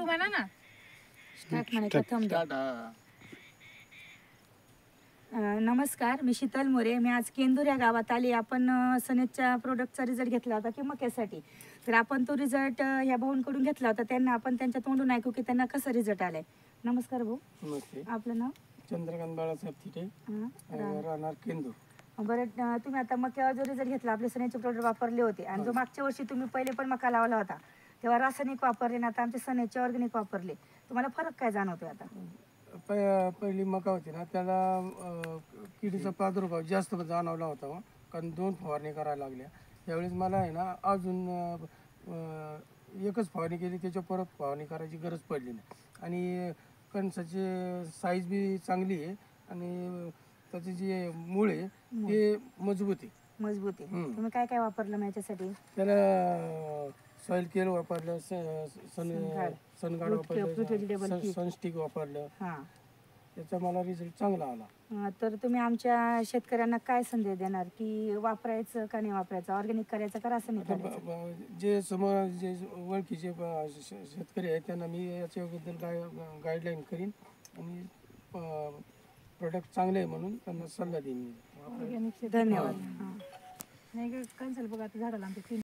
तू म्हणा ना. स्टार्ट म्हणायचं थंब द्या. नमस्कार, मी शीतल मोरे. मी आज केंदूर या गावात आली. आपण सनेजच्या प्रोडक्टचा रिझल्ट घेतला होता की मक्यासाठी. तर आपण तो रिझल्ट ह्या भाऊंकडून घेतला होता. त्यांना आपण त्यांच्या तोंडून ऐकू की त्यांना कसं रिझल्ट आलाय. नमस्कार भाऊ. नमस्ते. आपलं नाव? चंद्रकांत बाळासाहेब थिटे, राहणार केंदूर. बरं, तुम्ही आता मक्यावर जो रिझल्ट घेतला, आपले सनेजचे प्रोडक्ट वापरले होते आणि जो मागच्या वर्षी तुम्ही पहिले पण मका लावला होता तेव्हा रासायनिक वापरले ना, आता आमचे सनेजचे ऑर्गॅनिक वापरले, तुम्हाला फरक काय जाणवतोय आता? पहिली मका होती ना, त्याला किडीचा प्रादुर्भाव जास्त जाणवला होता हो. कारण 2 फवारणी करायला लागल्या. त्यावेळेस मला आहे ना अजून एकच फवारणी केली, त्याच्या परत फवारणी करायची गरज पडली नाही. आणि कणसाची साईज बी चांगली आहे आणि त्याचे जे मूळ आहे ते मजबूत आहे. तुम्ही काय काय वापरलं याच्यासाठी? त्याला सॉइल केअर वापरलं, सनगार्ड वापरलं, सनस्टिक वापरलं. त्याचा मला रिझल्ट चांगला आला. तर तुम्ही आमच्या शेतकऱ्यांना काय संदेश देणार की वापरायचं का नाही वापरायचं, ऑर्गॅनिक करायचं का रासायनिक करायचं? जे समोर जे ओळखीचे शेतकरी आहेत त्यांना मी याच्याबद्दल गाईडलाईन करीन आणि प्रोडक्ट चांगले आहे म्हणून त्यांना सल्ला देईन. धन्यवाद. नाही का, कन्सल बघा आता झाडाला आमच्या